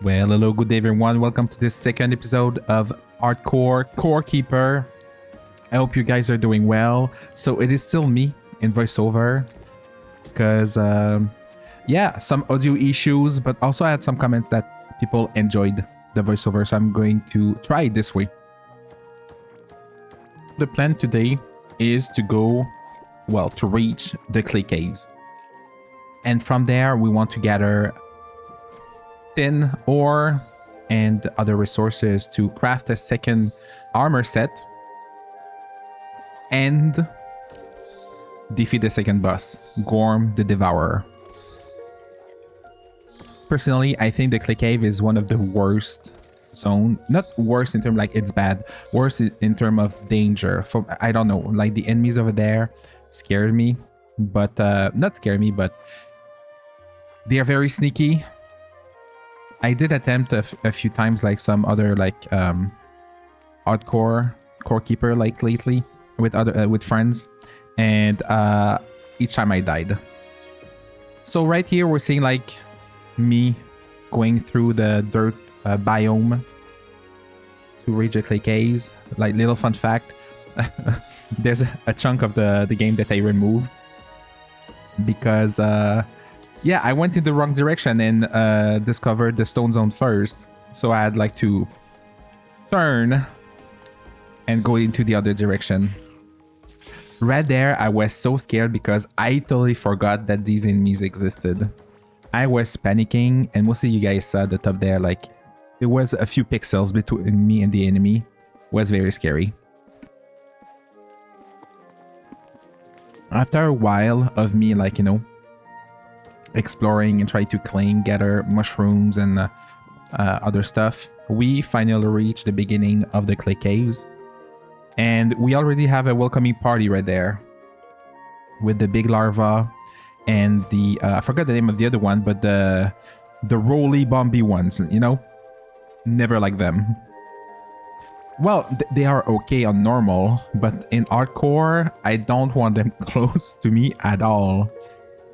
Well, hello, good day everyone. Welcome to this second episode of Hardcore CoreKeeper. I hope you guys are doing well. So it is still me in voiceover because, yeah, some audio issues, but also I had some comments that people enjoyed the voiceover, so I'm going to try it this way. The plan today is to go, well, to reach the clay caves. And from there, we want to gather tin, ore, and other resources to craft a second armor set and defeat the second boss, Ghorm the Devourer. Personally, I think the clay cave is one of the worst zone. Not worse in terms like it's bad, worse in terms of danger. For I don't know, like the enemies over there scared me, but not scare me, but they are very sneaky. I did attempt a few times like some other like hardcore CoreKeeper like lately with other with friends, and each time I died. So right here we're seeing like me going through the dirt biome to reach the clay caves. Like little fun fact, there's a chunk of the game that I removed because yeah, I went in the wrong direction and discovered the stone zone first. So I had like to turn and go into the other direction. Right there, I was so scared because I totally forgot that these enemies existed. I was panicking, and mostly you guys saw the top there, like there was a few pixels between me and the enemy. It was very scary. After a while of me like, you know, exploring and try to gather mushrooms and other stuff, we finally reached the beginning of the clay caves, and we already have a welcoming party right there with the big larva and the I forgot the name of the other one, but the roly bomby ones, you know, never like them. Well, they are okay on normal, but in hardcore I don't want them close to me at all.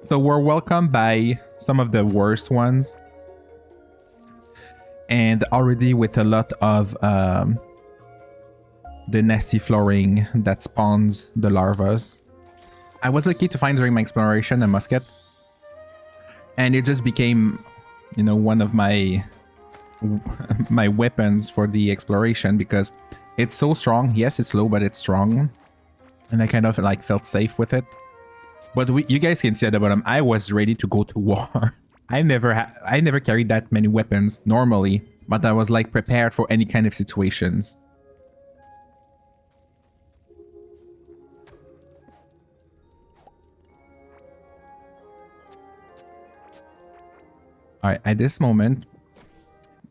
So we're welcomed by some of the worst ones, and already with a lot of the nasty flooring that spawns the larvas. I was lucky to find during my exploration a musket, and it just became, you know, one of my my weapons for the exploration because it's so strong. Yes, it's low, but it's strong, and I kind of like felt safe with it. But you guys can see at the bottom, I was ready to go to war. I never carried that many weapons normally, but I was like prepared for any kind of situations. All right, at this moment,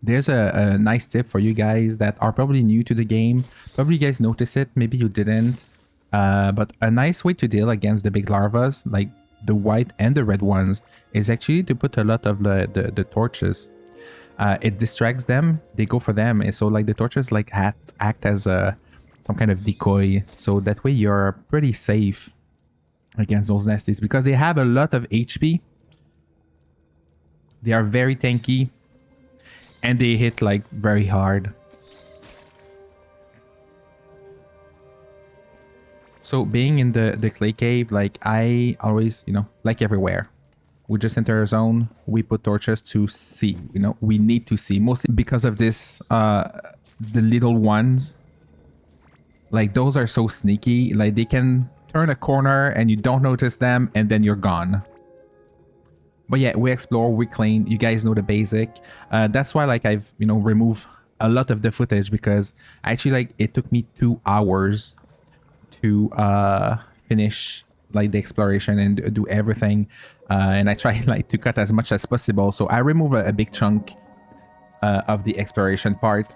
there's a nice tip for you guys that are probably new to the game. Probably you guys notice it, maybe you didn't. But a nice way to deal against the big larvas, like the white and the red ones, is actually to put a lot of the torches. It distracts them, they go for them, and so like the torches like act as some kind of decoy, so that way you're pretty safe against those nasties because they have a lot of HP. They are very tanky, and they hit like very hard. So being in the clay cave, like I always, you know, like everywhere, we just enter a zone, we put torches to see, you know, we need to see, mostly because of this, the little ones, like those are so sneaky, like they can turn a corner and you don't notice them and then you're gone. But yeah, we explore, we clean, you guys know the basic. That's why like I've, you know, removed a lot of the footage because actually like it took me 2 hours to finish like the exploration and do everything, and I try like to cut as much as possible, so I remove a big chunk of the exploration part.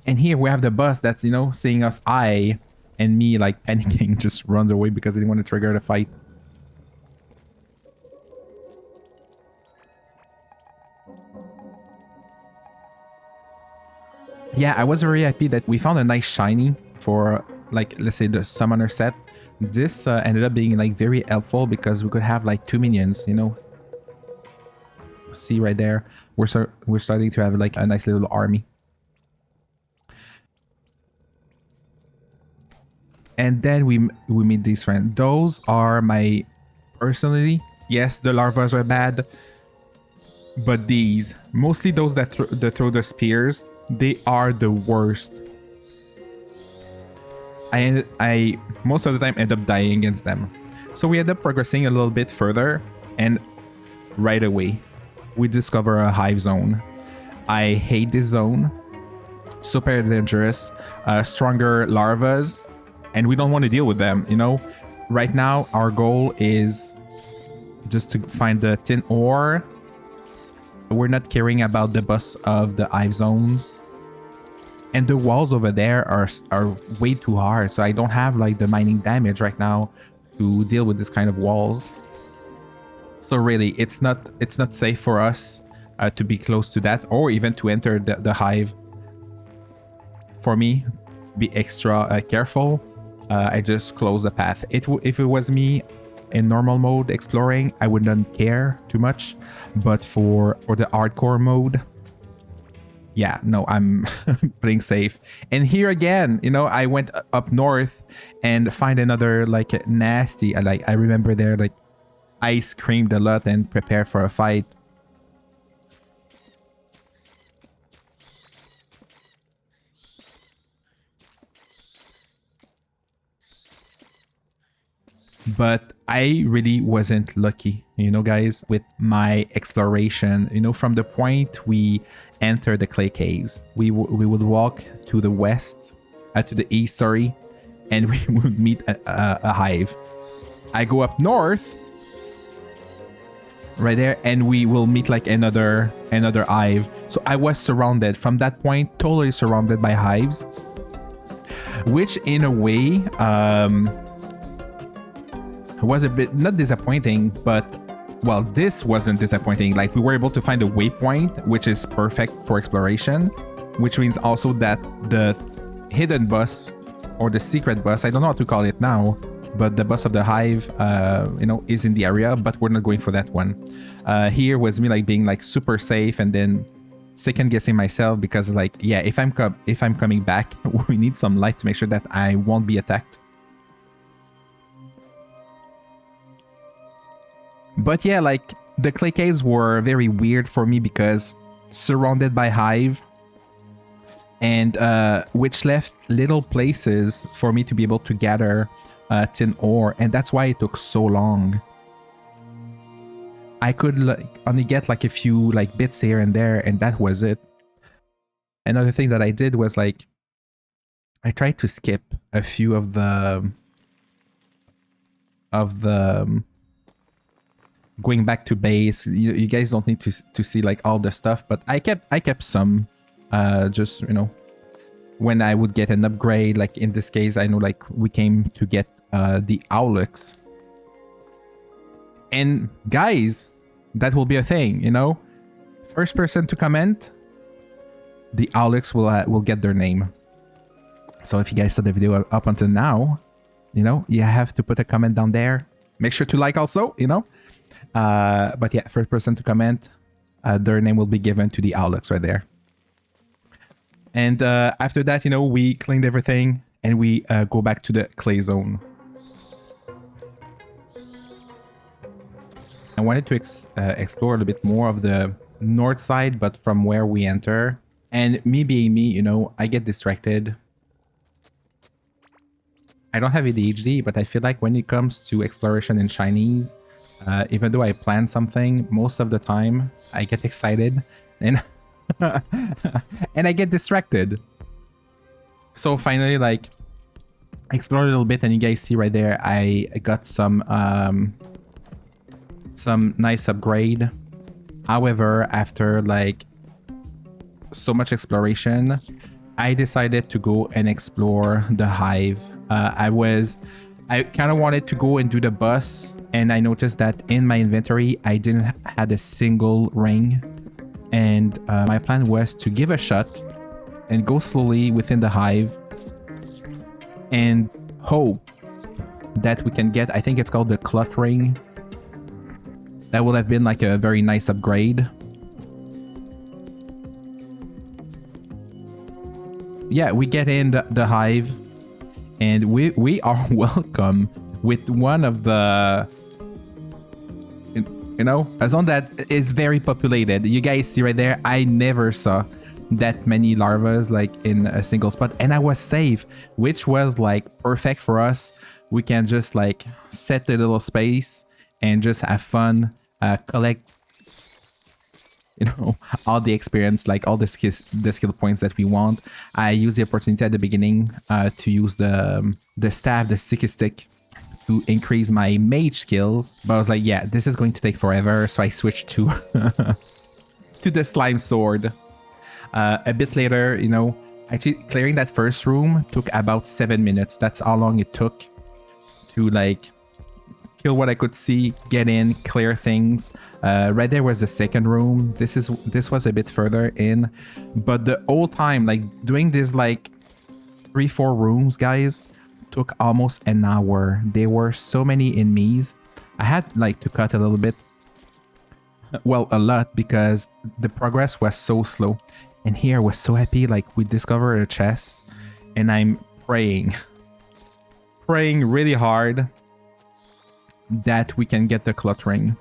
And here we have the boss that's, you know, seeing us eye, and me like panicking just runs away because I didn't want to trigger the fight. Yeah, I was very happy that we found a nice shiny for like, let's say the summoner set. This ended up being like very helpful because we could have like 2 minions, you know. See right there, we're starting to have like a nice little army. And then we meet these friends. Those are my personally, yes, the larvas are bad, but these, mostly those that throw the spears, they are the worst. I most of the time end up dying against them. So we end up progressing a little bit further, and right away we discover a hive zone. I hate this zone. Super dangerous, stronger larvas, and we don't want to deal with them, you know. Right now our goal is just to find the tin ore. We're not caring about the boss of the hive zones. And the walls over there are way too hard, so I don't have like the mining damage right now to deal with this kind of walls. So really, it's not safe for us to be close to that, or even to enter the hive. For me, be extra careful. I just close the path. If it was me in normal mode exploring, I wouldn't care too much, but for the hardcore mode, yeah, no, I'm playing safe. And here again, you know, I went up north and find another like nasty. I remember there, like, I screamed a lot and prepared for a fight. But I really wasn't lucky, you know, guys, with my exploration. You know, from the point we enter the clay caves, we would walk to the west, to the east, sorry, and we would meet a hive. I go up north, right there, and we will meet like another hive. So I was surrounded from that point, totally surrounded by hives, which in a way, was a bit not disappointing, but well, this wasn't disappointing. Like, we were able to find a waypoint, which is perfect for exploration, which means also that the hidden boss or the secret boss, I don't know how to call it now, but the boss of the hive, you know, is in the area, but we're not going for that one. Here was me like being like super safe, and then second guessing myself because like, yeah, if I'm coming back, we need some light to make sure that I won't be attacked. But yeah, like, the clay caves were very weird for me because surrounded by hive, and which left little places for me to be able to gather tin ore, and that's why it took so long. I could like only get like a few like bits here and there, and that was it. Another thing that I did was like, I tried to skip a few of the going back to base. You guys don't need to see like all the stuff, but I kept some, just, you know, when I would get an upgrade. Like in this case, I know like we came to get the Owlux, and guys, that will be a thing, you know. First person to comment, the Owlux will get their name. So if you guys saw the video up until now, you know, you have to put a comment down there. Make sure to like also, you know. But yeah, first person to comment, their name will be given to the Owlux right there. And after that, you know, we cleaned everything and we go back to the clay zone. I wanted to explore a little bit more of the north side, but from where we enter. And me being me, you know, I get distracted. I don't have ADHD, but I feel like when it comes to exploration in Chinese, even though I plan something, most of the time I get excited and and I get distracted. So finally, like, I explored a little bit, and you guys see right there, I got some nice upgrade. However, after like so much exploration, I decided to go and explore the hive. I kind of wanted to go and do the boss, and I noticed that in my inventory I didn't have a single ring, and my plan was to give a shot and go slowly within the hive and hope that we can get. I think it's called the cluttering. That would have been like a very nice upgrade. Yeah, we get in the hive, and we are welcome with one of the, you know, a zone that is very populated. You guys see right there, I never saw that many larvas like in a single spot, and I was safe, which was like perfect for us. We can just like set a little space and just have fun, collect, you know, all the experience, like all the skill points that we want. I used the opportunity at the beginning to use the staff, the sticky stick, to increase my mage skills, but I was like, yeah, this is going to take forever, so I switched to to the slime sword. A bit later, you know, actually clearing that first room took about 7 minutes. That's how long it took to like kill what I could see, get in, clear things. Right there was the second room. This was a bit further in, but the whole time, like doing this like 3-4 rooms, guys, took almost an hour. There were so many enemies. I had like to cut a little bit, well, a lot, because the progress was so slow. And here I was so happy, like we discovered a chest, and I'm praying really hard that we can get the cluttering.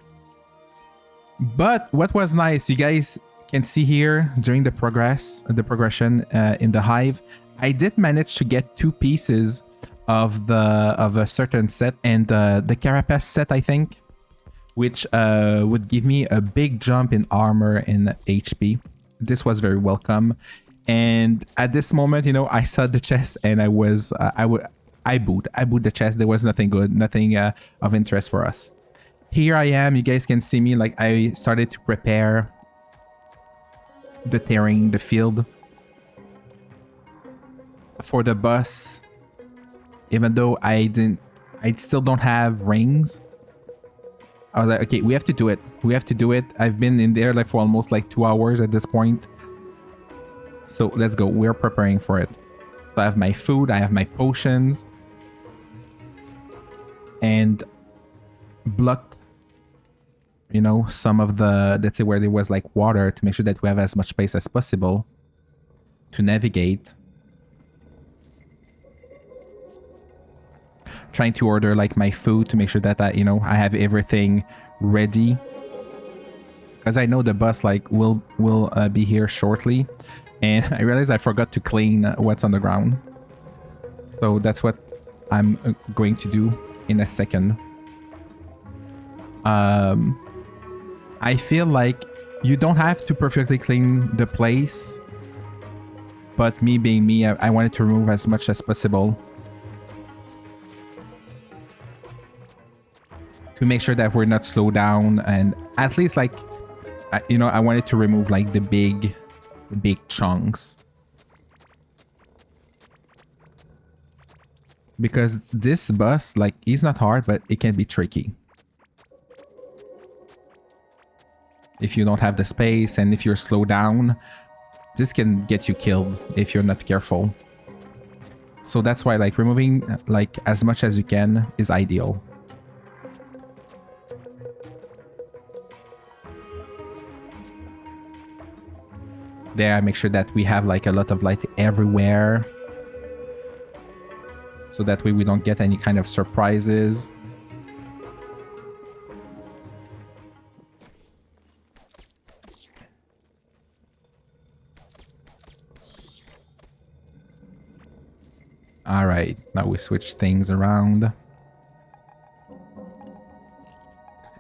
But what was nice, you guys can see here during the progression in the hive, I did manage to get 2 pieces of a certain set, and the carapace set, I think, which would give me a big jump in armor and HP. This was very welcome. And at this moment, you know, I saw the chest, and I booed the chest. There was nothing good, nothing of interest for us. Here I am. You guys can see me, like I started to prepare the terrain, the field for the bus. Even though I still don't have rings. I was like, okay, we have to do it. We have to do it. I've been in there like for almost like 2 hours at this point. So let's go. We're preparing for it. So I have my food. I have my potions. And blocked, you know, some of the, let's say where there was like water, to make sure that we have as much space as possible to navigate. Trying to order like my food to make sure that you know, I have everything ready, because I know the bus like will be here shortly, and I realized I forgot to clean what's on the ground. So that's what I'm going to do in a second. I feel like you don't have to perfectly clean the place, but me being me, I wanted to remove as much as possible to make sure that we're not slowed down, and at least like, you know, I wanted to remove like the big chunks, because this bus like is not hard, but it can be tricky if you don't have the space, and if you're slowed down, this can get you killed if you're not careful. So that's why like removing like as much as you can is ideal. There, I make sure that we have like a lot of light everywhere, so that way we don't get any kind of surprises. All right, now we switch things around,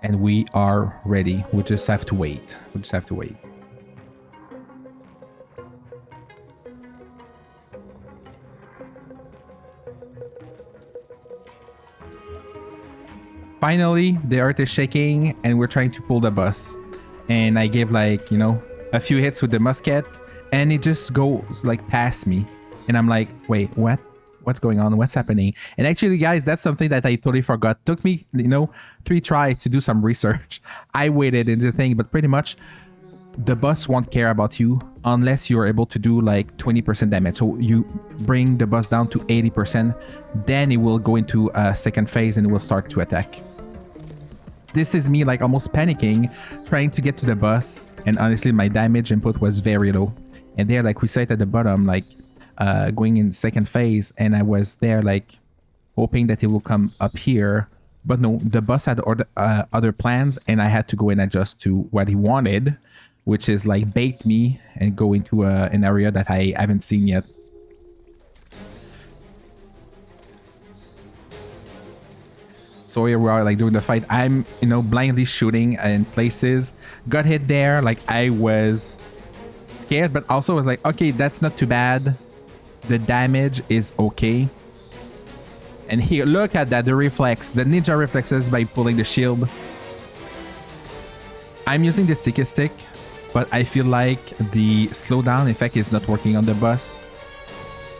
and we are ready. We just have to wait. Finally, the earth is shaking, and we're trying to pull the bus. And I gave like, you know, a few hits with the musket, and it just goes like past me. And I'm like, wait, what? What's going on? What's happening? And actually, guys, that's something that I totally forgot. Took me, you know, 3 tries to do some research. I waited in the thing, but pretty much the boss won't care about you unless you're able to do like 20% damage. So you bring the boss down to 80%, then it will go into a second phase and it will start to attack. This is me like almost panicking, trying to get to the boss, and honestly my damage input was very low. And there, like we said at the bottom, like going in second phase, and I was there like hoping that it will come up here. But no, the boss had other plans, and I had to go and adjust to what he wanted, which is like bait me and go into an area that I haven't seen yet. So here we are like doing the fight. I'm, you know, blindly shooting in places. Got hit there, like I was scared, but also was like, okay, that's not too bad. The damage is okay. And here, look at that, the reflex, the ninja reflexes by pulling the shield. I'm using the sticky stick, but I feel like the slowdown effect is not working on the boss.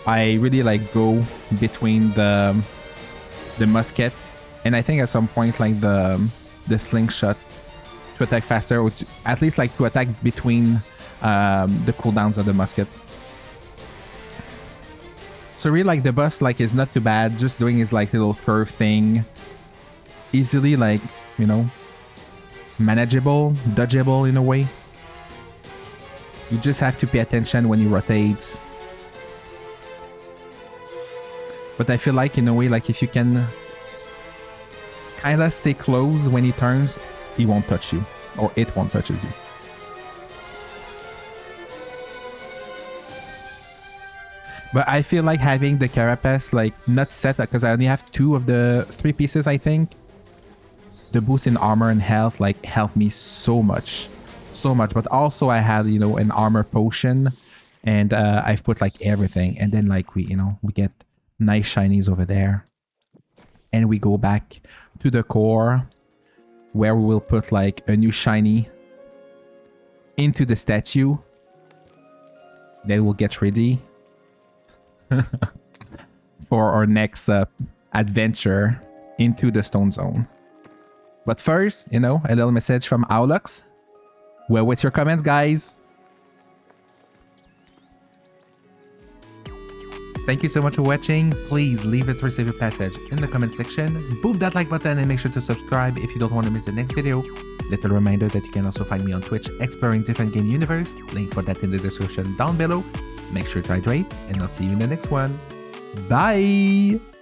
I really like go between the musket, and I think at some point like the slingshot to attack faster, or to, at least like to attack between the cooldowns of the musket. So really like the boss like is not too bad, just doing his like little curve thing. Easily like, you know, manageable, dodgeable in a way. You just have to pay attention when he rotates. But I feel like in a way, like if you can kind of stay close when he turns, he won't touch you, or it won't touch you. But I feel like having the carapace like not set, because I only have 2 of the 3 pieces, I think. The boost in armor and health like helped me so much. But also I had, you know, an armor potion, and I've put like everything, and then like we, you know, we get nice shinies over there, and we go back to the core where we will put like a new shiny into the statue. Then we'll get ready for our next adventure into the stone zone. But first, you know, a little message from Owlux. Well, what's your comments, guys? Thank you so much for watching. Please leave a receive passage in the comment section. Boom that like button and make sure to subscribe if you don't want to miss the next video. Little reminder that you can also find me on Twitch exploring different game universe. Link for that in the description down below. Make sure to hydrate, and I'll see you in the next one. Bye!